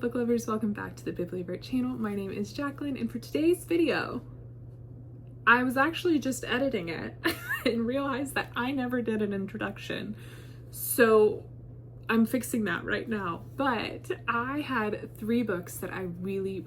book lovers, welcome back to the Bibliovert channel. My name is Jacqueline, and for today's video, I was actually just editing it and realized that I never did an introduction. So I'm fixing that right now. But I had 3 books that I really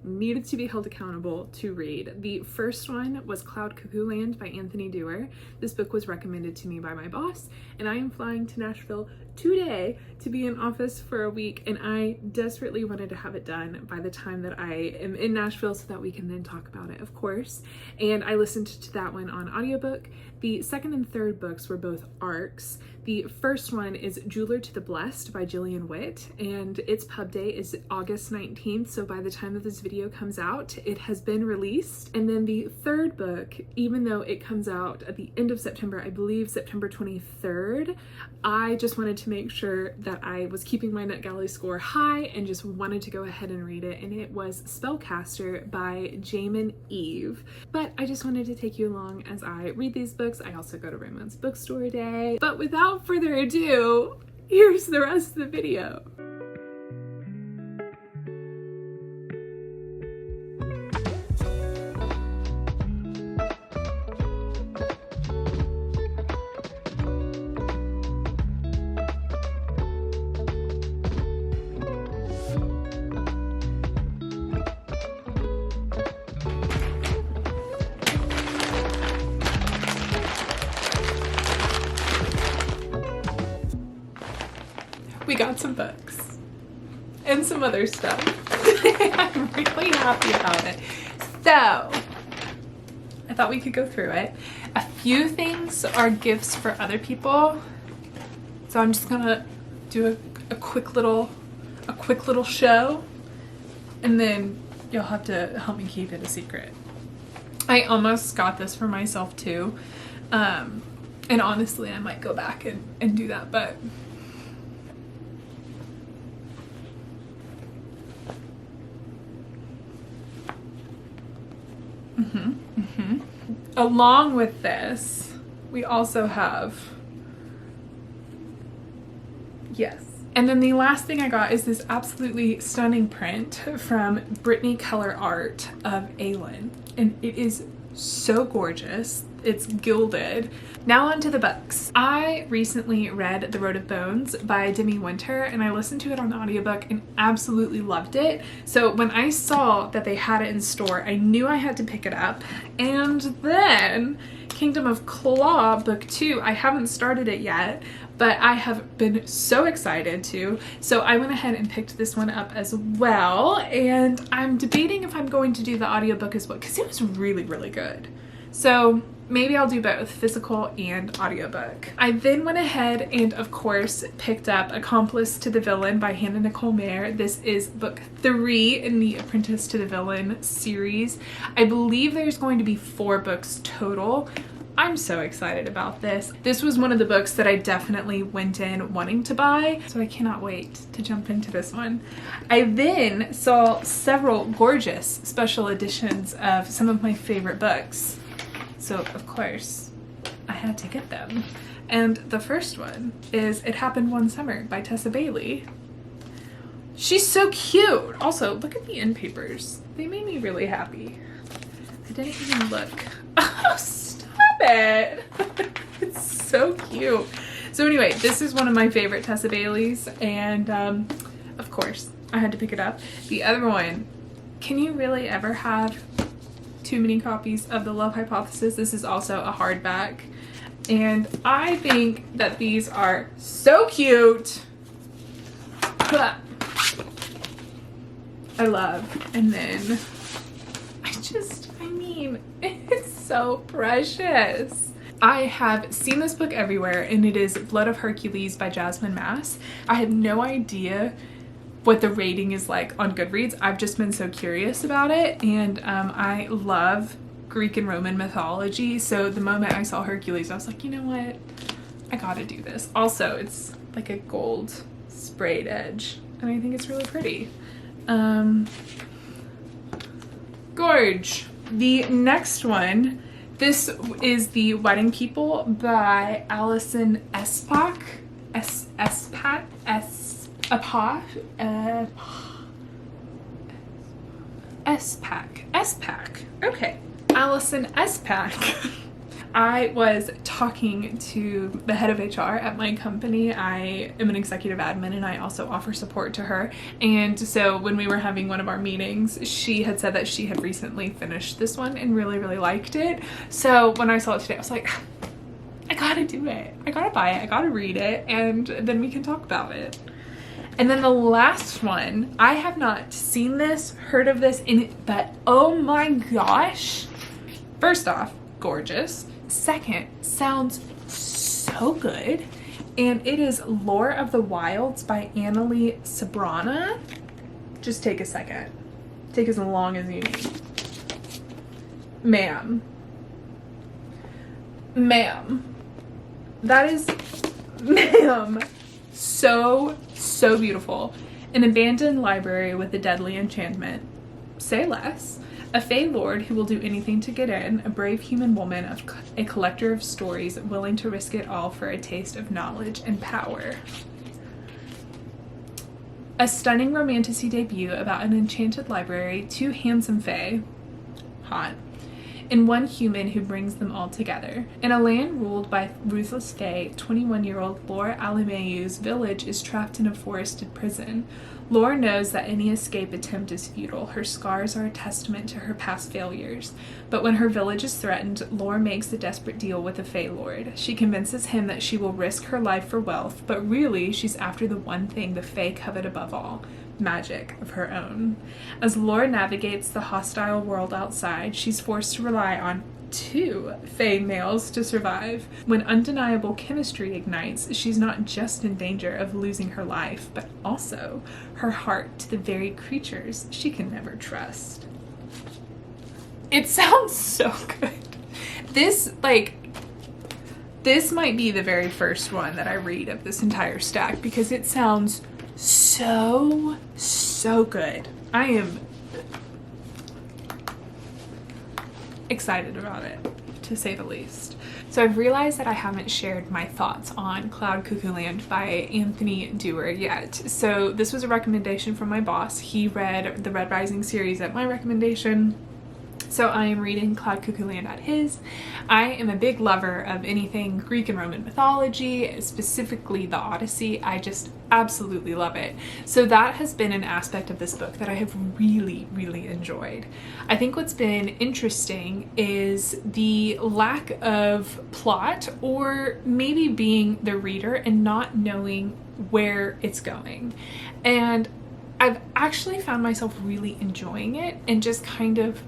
needed to be held accountable to read. The first one was Cloud Cuckoo Land by Anthony Doerr. This book was recommended to me by my boss, and I am flying to Nashville today to be in office for a week, and I desperately wanted to have it done by the time that I am in Nashville so that we can then talk about it, of course. And I listened to that one on audiobook. The second and third books were both ARCs. The first one is Jeweler to the Blessed by Gillian Witt, and its pub date is August 19th, so by the time that this video comes out, it has been released. And then the third book, even though it comes out at the end of September, I believe September 23rd, I just wanted to make sure that I was keeping my NetGalley score high and just wanted to go ahead and read it, and it was Spellcaster by Jamin Eve. But I just wanted to take you along as I read these books. I also go to Raymond's bookstore day. But without further ado, here's the rest of the video. We got some books and some other stuff. I'm really happy about it. So I thought we could go through it. A few things are gifts for other people, so I'm just gonna do a quick little show, and then you'll have to help me keep it a secret. I almost got this for myself too, and honestly I might go back and do that, but along with this, we also have, yes. And then the last thing I got is this absolutely stunning print from Brittany Keller Art of Aylin. And it is so gorgeous. It's gilded. Now on to the books. I recently read The Road of Bones by Demi Winter, and I listened to it on audiobook and absolutely loved it. So when I saw that they had it in store, I knew I had to pick it up. And then Kingdom of Claw book 2, I haven't started it yet, but I have been so excited to. So I went ahead and picked this one up as well, and I'm debating if I'm going to do the audiobook as well, because it was really good. So maybe I'll do both physical and audiobook. I then went ahead and of course picked up Accomplice to the Villain by Hannah Nicole Mayer. This is book 3 in the Apprentice to the Villain series. I believe there's going to be 4 books total. I'm so excited about this. This was one of the books that I definitely went in wanting to buy, so I cannot wait to jump into this one. I then saw several gorgeous special editions of some of my favorite books, so of course I had to get them. And the first one is It Happened One Summer by Tessa Bailey. She's so cute. Also, look at the end papers. They made me really happy. I didn't even look. Oh, stop it. It's so cute. So anyway, this is one of my favorite Tessa Baileys, and of course I had to pick it up. The other one, can you really ever have too many copies of The Love Hypothesis? This is also a hardback, and I think that these are so cute. I love. And then I mean, it's so precious. I have seen this book everywhere, and it is Blood of Hercules by Jasmine Mass. I had no idea what the rating is like on Goodreads. I've just been so curious about it, and I love Greek and Roman mythology, so the moment I saw Hercules, I was like, you know what? I gotta do this. Also, it's like a gold sprayed edge, and I think it's really pretty. Gorge. The next one, this is The Wedding People by Alison Espak. S-Pack. Okay. Allison S-Pack. I was talking to the head of HR at my company. I am an executive admin and I also offer support to her. And so when we were having one of our meetings, she had said that she had recently finished this one and really, really liked it. So when I saw it today, I was like, I gotta do it. I gotta buy it. I gotta read it. And then we can talk about it. And then the last one, I have not seen this, heard of this, but oh my gosh. First off, gorgeous. Second, sounds so good. And it is Lore of the Wilds by Annalie Sabrana. Just take a second. Take as long as you need. Ma'am. That is, ma'am. So beautiful. An abandoned library with a deadly enchantment. Say less. A Fey Lord who will do anything to get in, a brave human woman, a collector of stories, willing to risk it all for a taste of knowledge and power. A stunning romantasy debut about an enchanted library, two handsome Fey, hot, and one human who brings them all together. In a land ruled by ruthless Fey, 21-year-old Laura Alimeyu's village is trapped in a forested prison. Laura knows that any escape attempt is futile. Her scars are a testament to her past failures. But when her village is threatened, Laura makes a desperate deal with the Fey Lord. She convinces him that she will risk her life for wealth, but really she's after the one thing the Fey covet above all: magic of her own. As Laura navigates the hostile world outside, she's forced to rely on two Fey males to survive. When undeniable chemistry ignites, she's not just in danger of losing her life, but also her heart to the very creatures she can never trust. It sounds so good. This might be the very first one that I read of this entire stack because it sounds so good. I am excited about it, to say the least. So I've realized that I haven't shared my thoughts on Cloud Cuckoo Land by Anthony Dewar yet. So this was a recommendation from my boss. He read the Red Rising series at my recommendation. So I am reading Cloud Cuckoo Land at his. I am a big lover of anything Greek and Roman mythology, specifically the Odyssey. I just absolutely love it. So that has been an aspect of this book that I have really, really enjoyed. I think what's been interesting is the lack of plot, or maybe being the reader and not knowing where it's going. And I've actually found myself really enjoying it and just kind of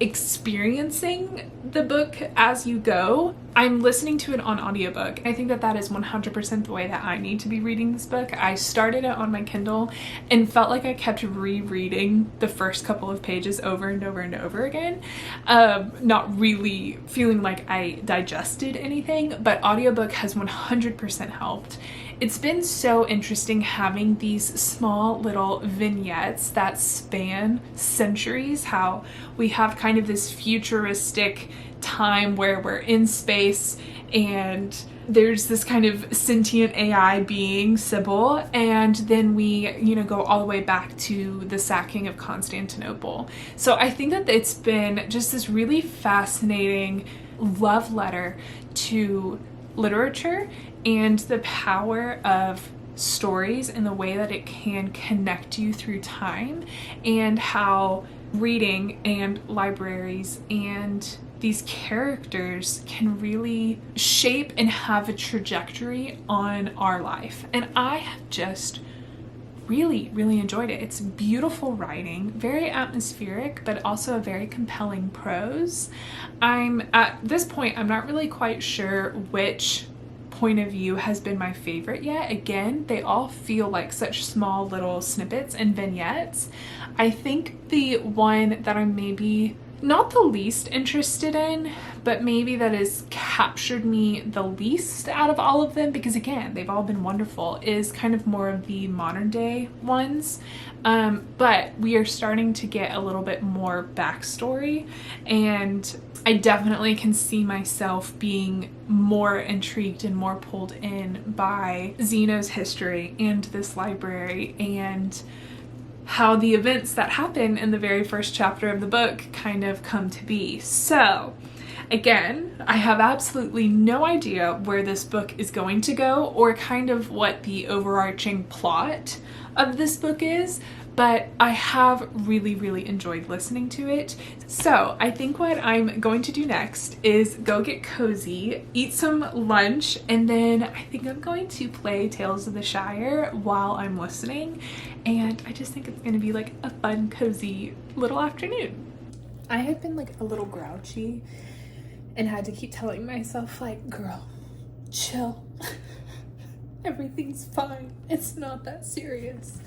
experiencing the book as you go. I'm listening to it on audiobook. I think that that is 100% the way that I need to be reading this book. I started it on my Kindle and felt like I kept rereading the first couple of pages over and over and over again. Not really feeling like I digested anything, but audiobook has 100% helped. It's been so interesting having these small little vignettes that span centuries, how we have kind of this futuristic time where we're in space and there's this kind of sentient AI being, Sybil, and then we, go all the way back to the sacking of Constantinople. So I think that it's been just this really fascinating love letter to literature and the power of stories and the way that it can connect you through time, and how reading and libraries and these characters can really shape and have a trajectory on our life. And I have just really, really enjoyed it. It's beautiful writing, very atmospheric, but also a very compelling prose. At this point, I'm not really quite sure which point of view has been my favorite yet. Again, they all feel like such small little snippets and vignettes. I think the one that I'm maybe not the least interested in, but maybe that has captured me the least out of all of them, because again, they've all been wonderful, is kind of more of the modern day ones. But we are starting to get a little bit more backstory, and I definitely can see myself being more intrigued and more pulled in by Zeno's history and this library and how the events that happen in the very first chapter of the book kind of come to be. So, again, I have absolutely no idea where this book is going to go or kind of what the overarching plot of this book is, but I have really, really enjoyed listening to it. So I think what I'm going to do next is go get cozy, eat some lunch, and then I think I'm going to play Tales of the Shire while I'm listening. And I just think it's going to be like a fun, cozy little afternoon. I had been like a little grouchy and had to keep telling myself like, girl, chill. Everything's fine. It's not that serious.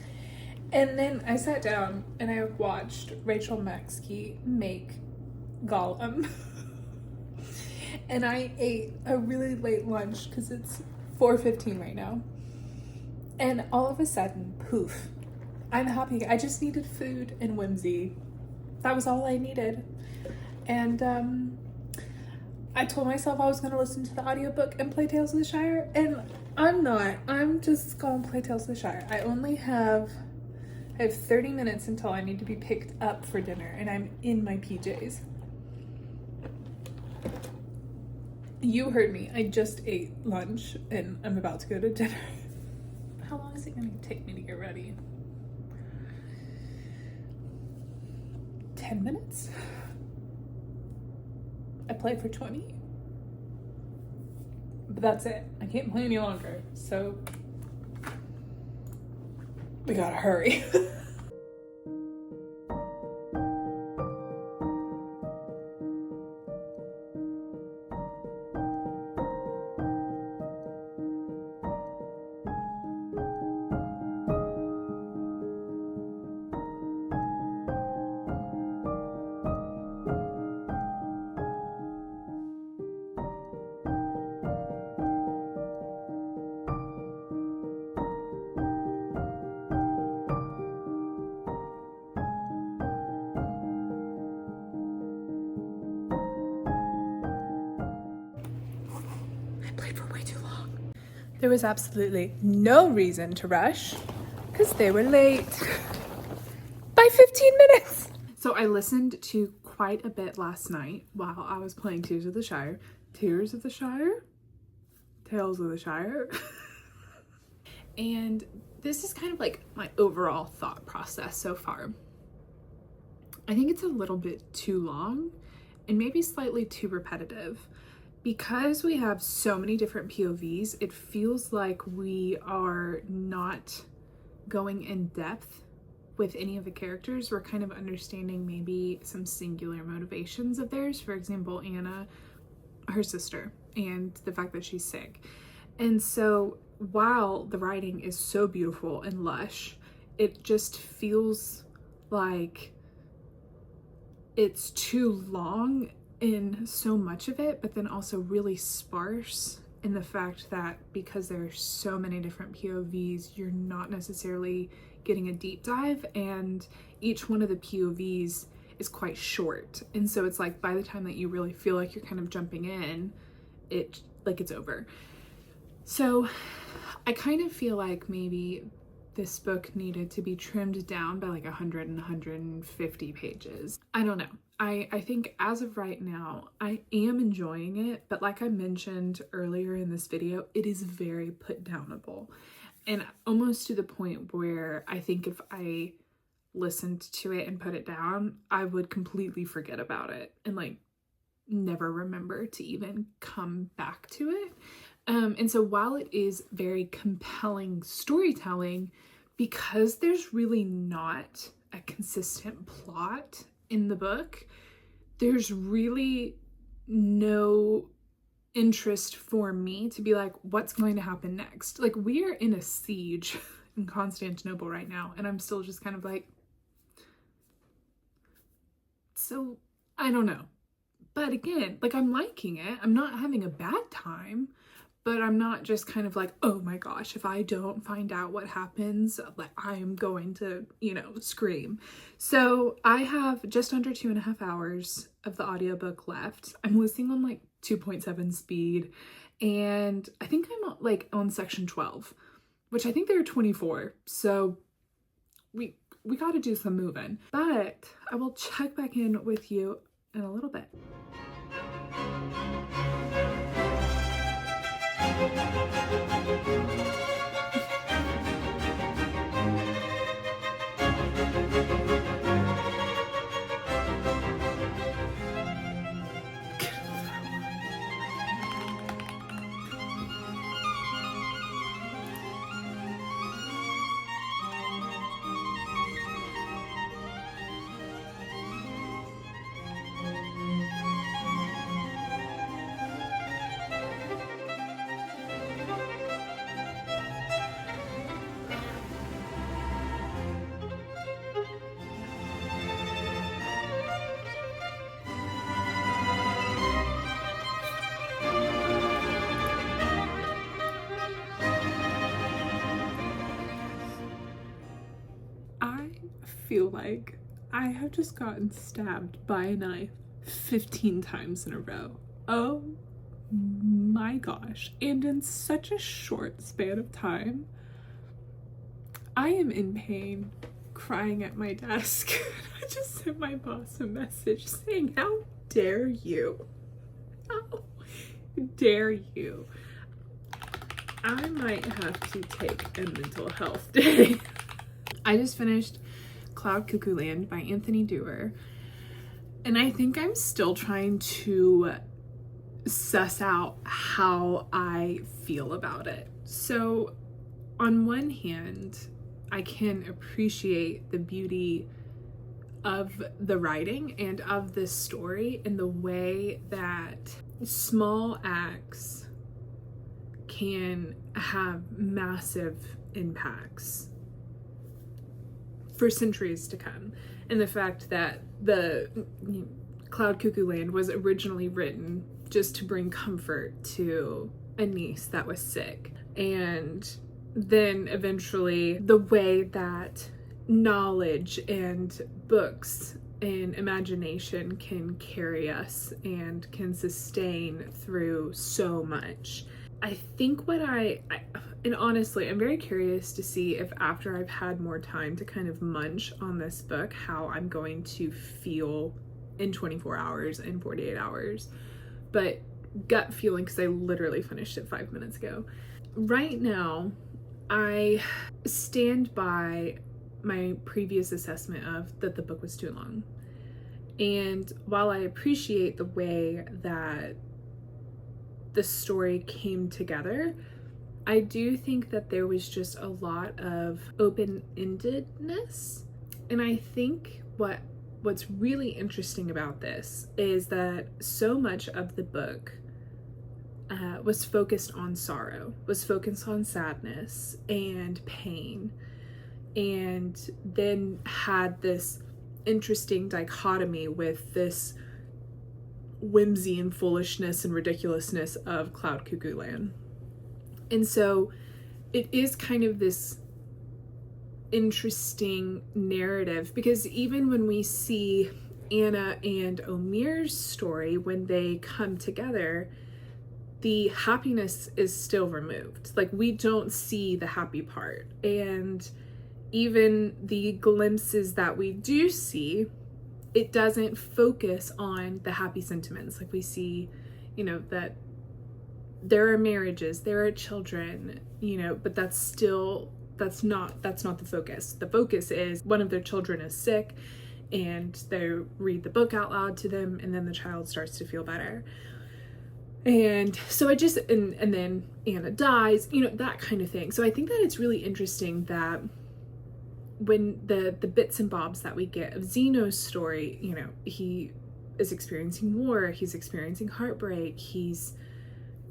And then I sat down and I watched Rachel Maxkey make Gollum. And I ate a really late lunch because it's 4:15 right now. And all of a sudden, poof, I'm happy. I just needed food and whimsy. That was all I needed. And I told myself I was going to listen to the audiobook and play Tales of the Shire, and I'm not. I'm just going to play Tales of the Shire. I have 30 minutes until I need to be picked up for dinner, and I'm in my PJs. You heard me. I just ate lunch, and I'm about to go to dinner. How long is it going to take me to get ready? 10 minutes? I play for 20. But that's it. I can't play any longer. So we gotta hurry. Played for way too long. There was absolutely no reason to rush because they were late by 15 minutes. So I listened to quite a bit last night while I was playing Tears of the Shire. Tears of the Shire? Tales of the Shire. And this is kind of like my overall thought process so far. I think it's a little bit too long and maybe slightly too repetitive. Because we have so many different POVs, it feels like we are not going in depth with any of the characters. We're kind of understanding maybe some singular motivations of theirs. For example, Anna, her sister, and the fact that she's sick. And so while the writing is so beautiful and lush, it just feels like it's too long in so much of it, but then also really sparse in the fact that because there are so many different POVs, you're not necessarily getting a deep dive, and each one of the POVs is quite short. And so it's like by the time that you really feel like you're kind of jumping in, it's over. So I kind of feel like maybe this book needed to be trimmed down by like 100 and 150 pages. I don't know. I think as of right now, I am enjoying it, but like I mentioned earlier in this video, it is very put downable. And almost to the point where I think if I listened to it and put it down, I would completely forget about it and like never remember to even come back to it. And so while it is very compelling storytelling, because there's really not a consistent plot in the book, there's really no interest for me to be like, what's going to happen next? Like, we are in a siege in Constantinople right now, and I'm still just kind of like, so I don't know. But again, like, I'm liking it. I'm not having a bad time, but I'm not just kind of like, oh my gosh, if I don't find out what happens, like I am going to, scream. So I have just under 2.5 hours of the audiobook left. I'm listening on like 2.7 speed, and I think I'm like on section 12, which I think there are 24. So we got to do some moving, but I will check back in with you in a little bit. Feel like I have just gotten stabbed by a knife 15 times in a row. Oh my gosh. And in such a short span of time. I am in pain, crying at my desk. I just sent my boss a message saying, how dare you? How dare you? I might have to take a mental health day. I just finished Cloud Cuckoo Land by Anthony Doerr, and I think I'm still trying to suss out how I feel about it. So on one hand, I can appreciate the beauty of the writing and of this story and the way that small acts can have massive impacts for centuries to come. And the fact that the Cloud Cuckoo Land was originally written just to bring comfort to a niece that was sick. And then eventually the way that knowledge and books and imagination can carry us and can sustain through so much. I think and honestly, I'm very curious to see if after I've had more time to kind of munch on this book, how I'm going to feel in 24 hours and 48 hours. But gut feeling, because I literally finished it 5 minutes ago. Right now, I stand by my previous assessment of that the book was too long. And while I appreciate the way that the story came together, I do think that there was just a lot of open-endedness. And I think what's really interesting about this is that so much of the book was focused on sorrow, was focused on sadness and pain, and then had this interesting dichotomy with this whimsy and foolishness and ridiculousness of Cloud Cuckoo Land. And so it is kind of this interesting narrative, because even when we see Anna and Omir's story, when they come together, the happiness is still removed. Like, we don't see the happy part. And even the glimpses that we do see, it doesn't focus on the happy sentiments. Like, we see, that there are marriages, there are children, but that's not the focus. The focus is one of their children is sick and they read the book out loud to them, and then the child starts to feel better. And so and then Anna dies, that kind of thing. So I think that it's really interesting that when the bits and bobs that we get of Zeno's story, he is experiencing war, he's experiencing heartbreak, he's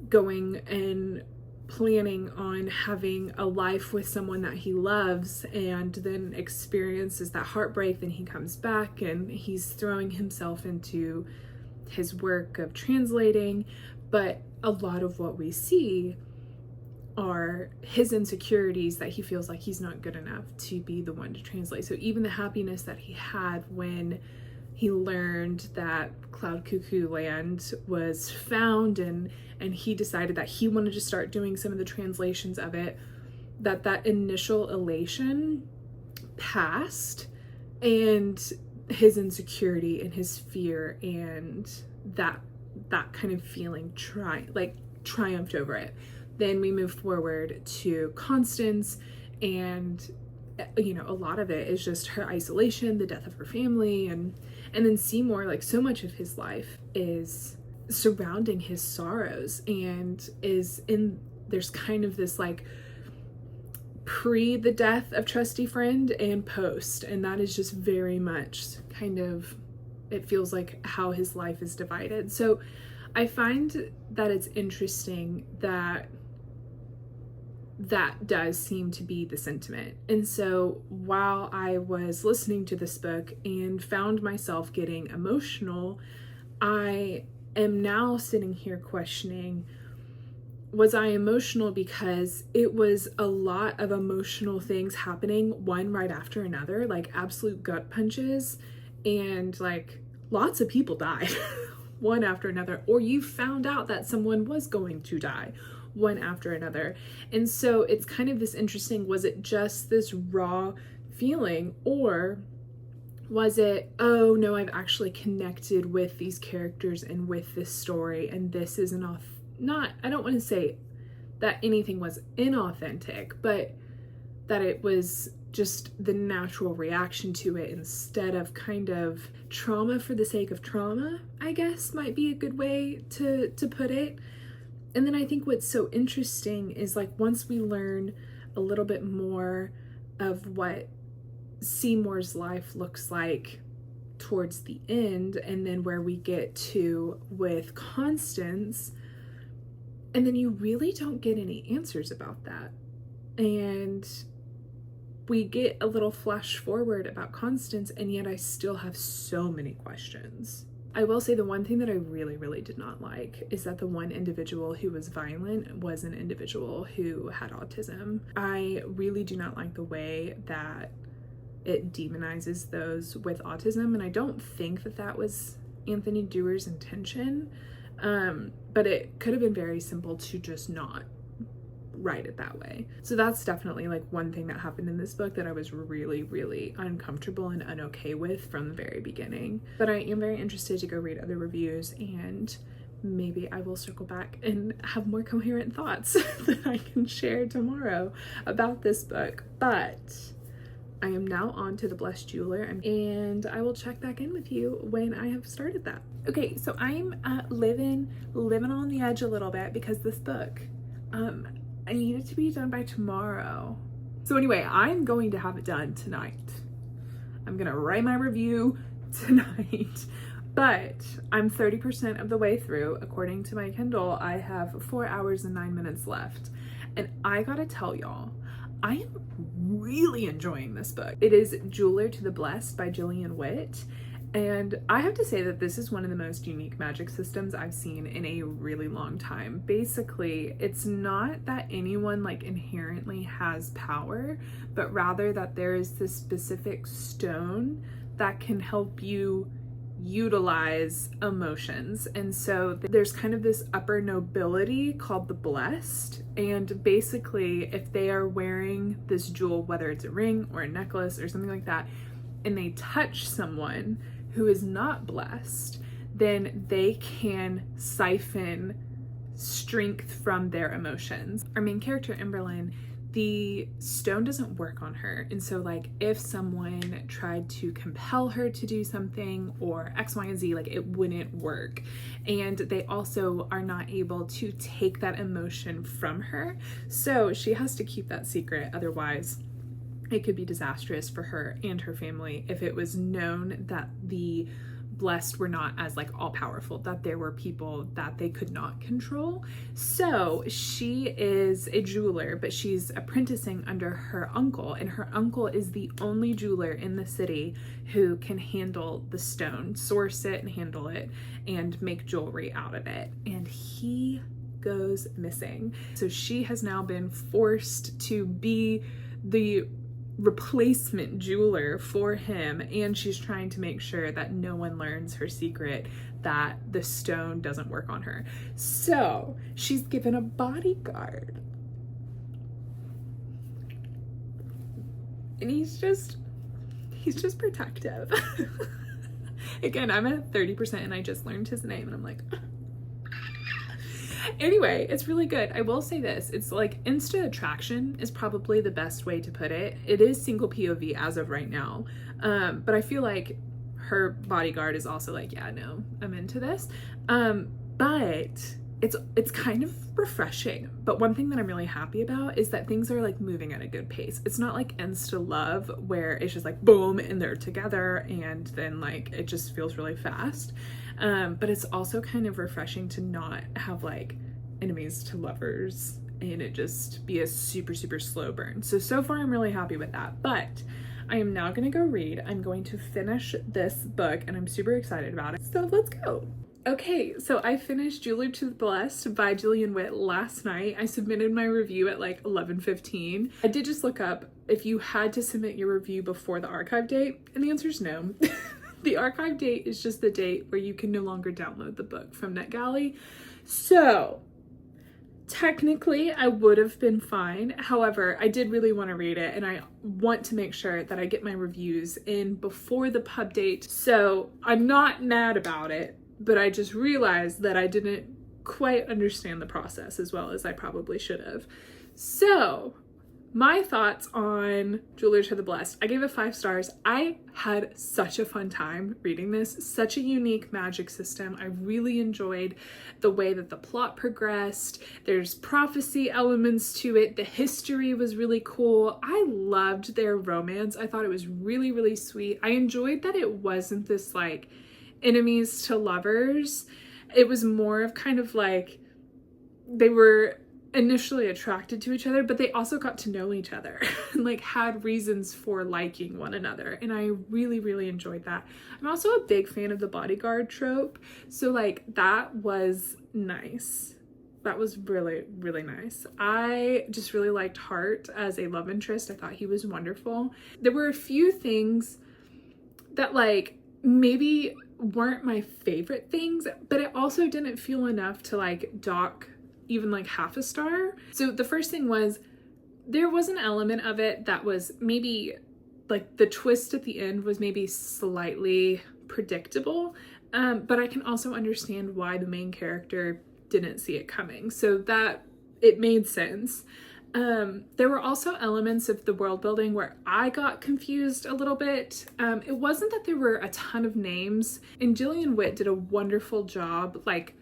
going and planning on having a life with someone that he loves, and then experiences that heartbreak. Then he comes back and he's throwing himself into his work of translating, but a lot of what we see are his insecurities that he feels like he's not good enough to be the one to translate. So even the happiness that he had when he learned that Cloud Cuckoo Land was found and he decided that he wanted to start doing some of the translations of it, that initial elation passed, and his insecurity and his fear and that kind of feeling triumphed over it. Then we move forward to Constance, and you know, a lot of it is just her isolation, the death of her family, and then Seymour, like so much of his life is surrounding his sorrows, and there's kind of this like pre the death of trusty friend and post, and that is just very much kind of, it feels like how his life is divided. So I find that it's interesting that does seem to be the sentiment. And so while I was listening to this book and found myself getting emotional, I am now sitting here questioning, was I emotional because it was a lot of emotional things happening one right after another, like absolute gut punches, and like lots of people died one after another, or you found out that someone was going to die one after another. And so it's kind of this interesting, was it just this raw feeling, or was it, oh no, I've actually connected with these characters and with this story, and this is I don't want to say that anything was inauthentic, but that it was just the natural reaction to it instead of kind of trauma for the sake of trauma, I guess might be a good way to put it. And then I think what's so interesting is, like, once we learn a little bit more of what Seymour's life looks like towards the end, and then where we get to with Constance, and then you really don't get any answers about that. And we get a little flash forward about Constance, and yet I still have so many questions. I will say the one thing that I really, really did not like is that the one individual who was violent was an individual who had autism. I really do not like the way that it demonizes those with autism, and I don't think that was Anthony Dewar's intention. But it could have been very simple to just not write it that way. So that's definitely like one thing that happened in this book that I was really, really uncomfortable and unokay with from the very beginning. But I am very interested to go read other reviews, and maybe I will circle back and have more coherent thoughts that I can share tomorrow about this book. But I am now on to The Blessed Jeweler, and I will check back in with you when I have started that. Okay, so I'm living on the edge a little bit because this book, I need it to be done by tomorrow. So anyway, I'm going to have it done tonight. I'm gonna write my review tonight, but I'm 30% of the way through. According to my Kindle, I have 4 hours and 9 minutes left. And I gotta tell y'all, I am really enjoying this book. It is Jeweler to the Blessed by Gillian Witt. And I have to say that this is one of the most unique magic systems I've seen in a really long time. Basically, it's not that anyone like inherently has power, but rather that there is this specific stone that can help you utilize emotions. And so there's kind of this upper nobility called the Blessed, and basically if they are wearing this jewel, whether it's a ring or a necklace or something like that, and they touch someone who is not blessed, then they can siphon strength from their emotions. Our main character, Emberlyn, the stone doesn't work on her. And so like if someone tried to compel her to do something or X, Y, and Z, like it wouldn't work. And they also are not able to take that emotion from her. So she has to keep that secret. Otherwise, it could be disastrous for her and her family if it was known that the blessed were not as like all powerful, that there were people that they could not control. So she is a jeweler, but she's apprenticing under her uncle, and her uncle is the only jeweler in the city who can handle the stone, source it and handle it and make jewelry out of it. And he goes missing. So she has now been forced to be the replacement jeweler for him, and she's trying to make sure that no one learns her secret that the stone doesn't work on her. So she's given a bodyguard, and he's just protective. Again, I'm at 30% and I just learned his name and I'm like anyway, it's really good. I will say this, it's like instant attraction is probably the best way to put it. It is single POV as of right now, but I feel like her bodyguard is also like, yeah, no, I'm into this. But it's kind of refreshing. But one thing that I'm really happy about is that things are like moving at a good pace. It's not like insta love where it's just like boom and they're together and then like it just feels really fast. But it's also kind of refreshing to not have like enemies to lovers and it just be a super, super slow burn. So far I'm really happy with that. But I am now gonna go read. I'm going to finish this book and I'm super excited about it. So let's go. Okay, so I finished Jeweler to the Blessed by Gillian Witt last night. I submitted my review at like 11:15. I did just look up if you had to submit your review before the archive date, and the answer is no. The archive date is just the date where you can no longer download the book from NetGalley. So technically I would have been fine. However, I did really want to read it and I want to make sure that I get my reviews in before the pub date. So I'm not mad about it, but I just realized that I didn't quite understand the process as well as I probably should have. So my thoughts on Jeweler to the Blessed, I gave it 5 stars. I had such a fun time reading this, such a unique magic system. I really enjoyed the way that the plot progressed. There's prophecy elements to it. The history was really cool. I loved their romance. I thought it was really, really sweet. I enjoyed that it wasn't this like enemies to lovers. It was more of kind of like they were initially attracted to each other, but they also got to know each other and like had reasons for liking one another. And I really, really enjoyed that. I'm also a big fan of the bodyguard trope. So like that was nice. That was really, really nice. I just really liked Hart as a love interest. I thought he was wonderful. There were a few things that like maybe weren't my favorite things, but it also didn't feel enough to like dock even like half a star. So the first thing was there was an element of it that was maybe like the twist at the end was maybe slightly predictable, but I can also understand why the main character didn't see it coming, so that it made sense. There were also elements of the world building where I got confused a little bit. It wasn't that there were a ton of names, and Gillian Witt did a wonderful job like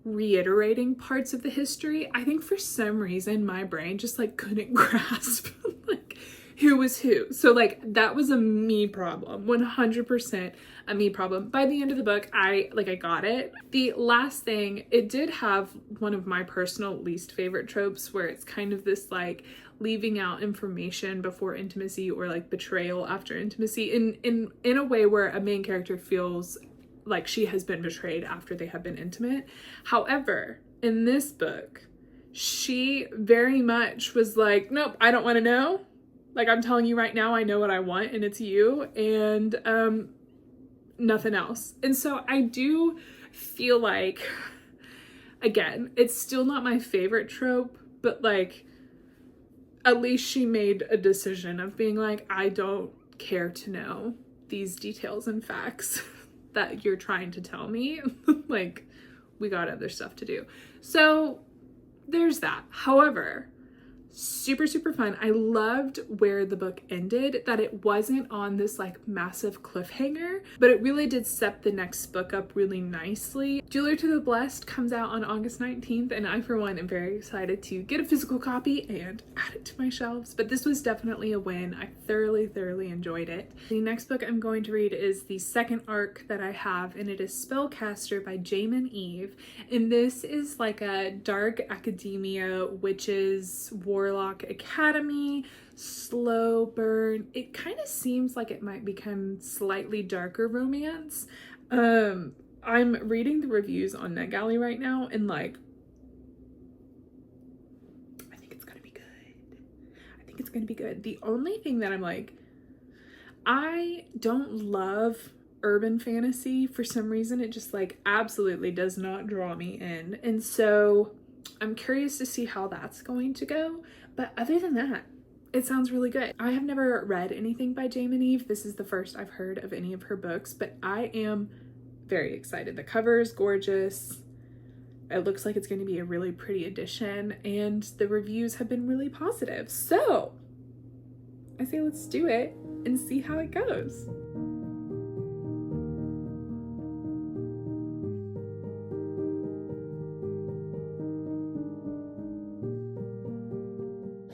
reiterating parts of the history. I think for some reason my brain just like couldn't grasp like who was who. So like that was a me problem, 100% a me problem. By the end of the book, I got it. The last thing, it did have one of my personal least favorite tropes where it's kind of this like leaving out information before intimacy or like betrayal after intimacy in a way where a main character feels like she has been betrayed after they have been intimate. However, in this book, she very much was like, nope, I don't want to know. Like, I'm telling you right now, I know what I want and it's you, and nothing else. And so I do feel like, again, it's still not my favorite trope, but like, at least she made a decision of being like, I don't care to know these details and facts that you're trying to tell me. Like, we got other stuff to do. So there's that. However, Super, super fun. I loved where the book ended, that it wasn't on this like massive cliffhanger, but it really did set the next book up really nicely. Jeweler to the Blessed comes out on August 19th, and I, for one, am very excited to get a physical copy and add it to my shelves, but this was definitely a win. I thoroughly, thoroughly enjoyed it. The next book I'm going to read is the second arc that I have, and it is Spellcaster by Jamin Eve, and this is like a dark academia, witches, Warlock Academy, slow burn. It kind of seems like it might become slightly darker romance. I'm reading the reviews on NetGalley right now, and like, I think it's gonna be good. I think it's gonna be good. The only thing that I'm like, I don't love urban fantasy for some reason. It just like absolutely does not draw me in, and so I'm curious to see how that's going to go. But other than that, it sounds really good. I have never read anything by Jamin Eve. This is the first I've heard of any of her books, but I am very excited. The cover is gorgeous. It looks like it's going to be a really pretty edition, and the reviews have been really positive. So I say let's do it and see how it goes.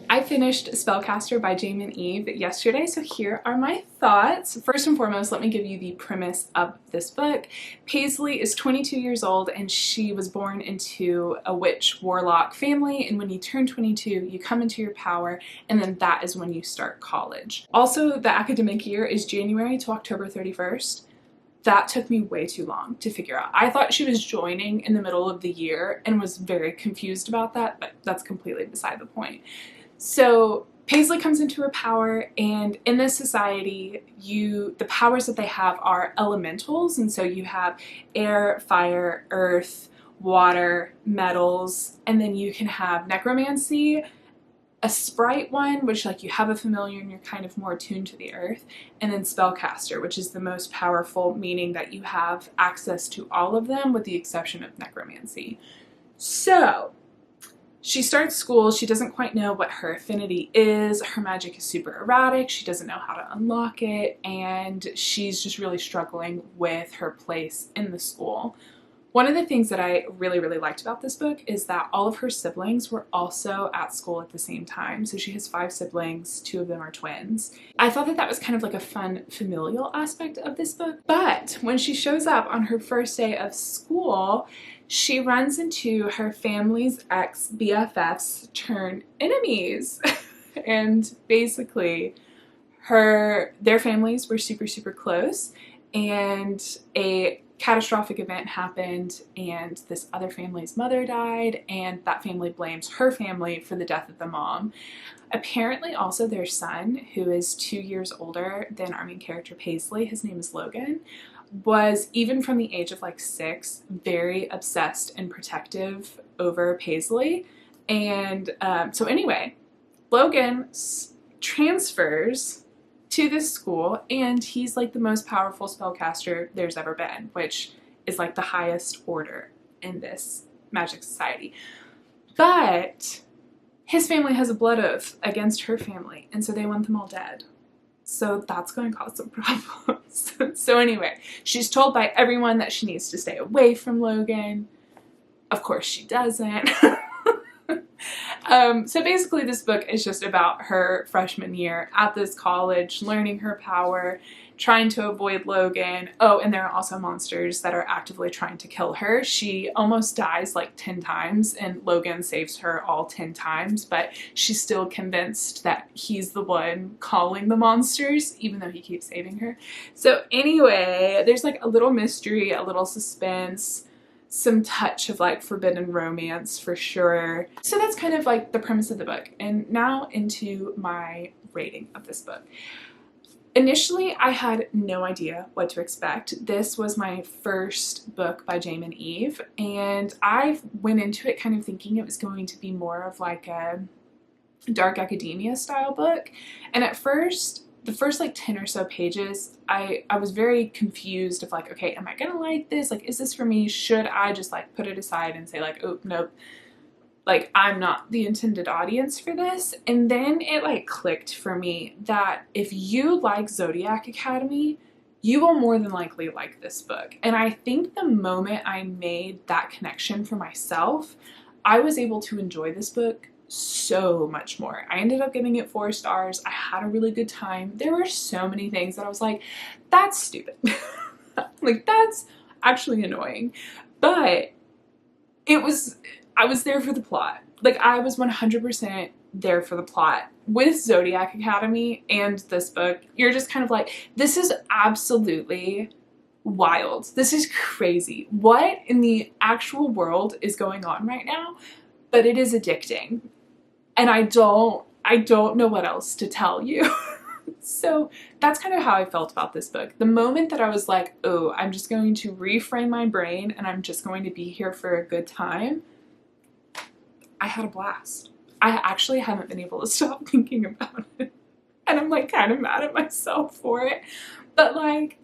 I finished Spellcaster by Jamin Eve yesterday, so here are my thoughts. First and foremost, let me give you the premise of this book. Paisley is 22 years old, and she was born into a witch warlock family, and when you turn 22, you come into your power, and then that is when you start college. Also, the academic year is January to October 31st. That took me way too long to figure out. I thought she was joining in the middle of the year and was very confused about that, but that's completely beside the point. So Paisley comes into her power, and in this society, the powers that they have are elementals, and so you have air, fire, earth, water, metals, and then you can have necromancy, a sprite one, which like you have a familiar and you're kind of more attuned to the earth, and then spellcaster, which is the most powerful, meaning that you have access to all of them with the exception of necromancy. So she starts school, she doesn't quite know what her affinity is, her magic is super erratic, she doesn't know how to unlock it, and she's just really struggling with her place in the school. One of the things that I really, really liked about this book is that all of her siblings were also at school at the same time. So she has 5 siblings, 2 of them are twins. I thought that that was kind of like a fun familial aspect of this book. But when she shows up on her first day of school, she runs into her family's ex-BFFs turned enemies. And basically their families were super, super close, and a catastrophic event happened, and this other family's mother died, and that family blames her family for the death of the mom. Apparently also their son, who is 2 years older than our main character Paisley, his name is Logan, was, even from the age of like 6, very obsessed and protective over Paisley. And so anyway, Logan transfers to this school, and he's like the most powerful spellcaster there's ever been, which is like the highest order in this magic society. But his family has a blood oath against her family, and so they want them all dead. So that's going to cause some problems. So anyway, she's told by everyone that she needs to stay away from Logan. Of course she doesn't. So basically this book is just about her freshman year at this college, learning her power, trying to avoid Logan. Oh, and there are also monsters that are actively trying to kill her. She almost dies like 10 times, and Logan saves her all 10 times, but she's still convinced that he's the one calling the monsters, even though he keeps saving her. So anyway, there's like a little mystery, a little suspense, some touch of like forbidden romance for sure. So that's kind of like the premise of the book. And now into my rating of this book. Initially, I had no idea what to expect. This was my first book by Jamin Eve, and I went into it kind of thinking it was going to be more of like a dark academia style book. And at first, the first like 10 or so pages, I was very confused of like, okay, am I gonna like this? Like, is this for me? Should I just like put it aside and say like, oh, nope, Like, I'm not the intended audience for this. And then it like clicked for me that if you like Zodiac Academy, you will more than likely like this book. And I think the moment I made that connection for myself, I was able to enjoy this book so much more. I ended up giving it 4 stars. I had a really good time. There were so many things that I was like, that's stupid. Like, that's actually annoying. But I was there for the plot. Like, I was 100% there for the plot. With Zodiac Academy and this book, you're just kind of like, this is absolutely wild. This is crazy. What in the actual world is going on right now? But it is addicting. And I don't know what else to tell you. So that's kind of how I felt about this book. The moment that I was like, oh, I'm just going to reframe my brain and I'm just going to be here for a good time, I had a blast. I actually haven't been able to stop thinking about it. And I'm like kind of mad at myself for it. But like,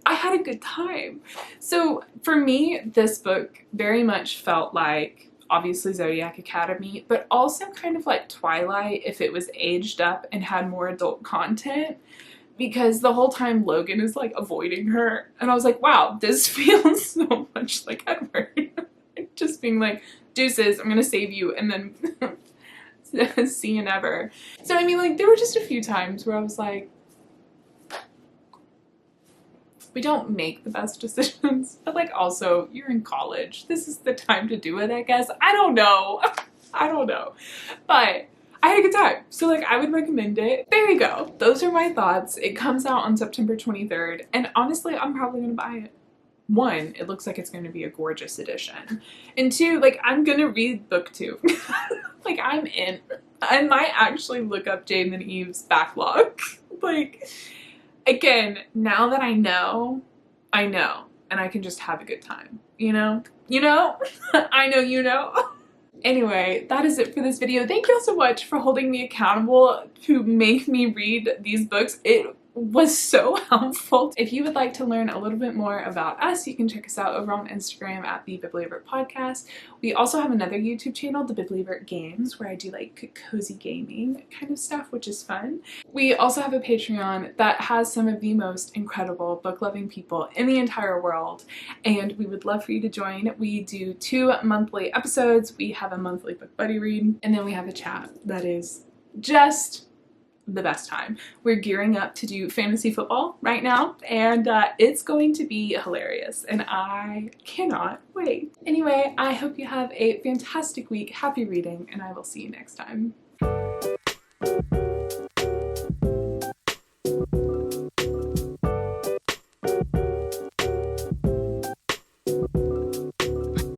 I had a good time. So for me, this book very much felt like obviously Zodiac Academy, but also kind of like Twilight if it was aged up and had more adult content, because the whole time Logan is like avoiding her. And I was like, wow, this feels so much like Edward. Just being like, deuces, I'm gonna save you, and then see you never. So I mean, like, there were just a few times where I was like, we don't make the best decisions, but like also you're in college. This is the time to do it, I guess. I don't know. I don't know. But I had a good time. So like, I would recommend it. There you go. Those are my thoughts. It comes out on September 23rd. And honestly, I'm probably gonna buy it. 1, it looks like it's going to be a gorgeous edition. And 2, like, I'm gonna read book 2. Like, I'm in. I might actually look up Jane and Eve's backlog. Like, again, now that I know, and I can just have a good time, you know? You know? I know you know. Anyway, that is it for this video. Thank you all so much for holding me accountable to make me read these books. It was so helpful. If you would like to learn a little bit more about us, you can check us out over on Instagram at the Bibliovertpodcast. We also have another YouTube channel, the Bibliovert Games, where I do like cozy gaming kind of stuff, which is fun. We also have a Patreon that has some of the most incredible book-loving people in the entire world, and we would love for you to join. We do 2 monthly episodes. We have a monthly book buddy read, and then we have a chat that is just the best time. We're gearing up to do fantasy football right now, and it's going to be hilarious, and I cannot wait. Anyway, I hope you have a fantastic week. Happy reading, and I will see you next time.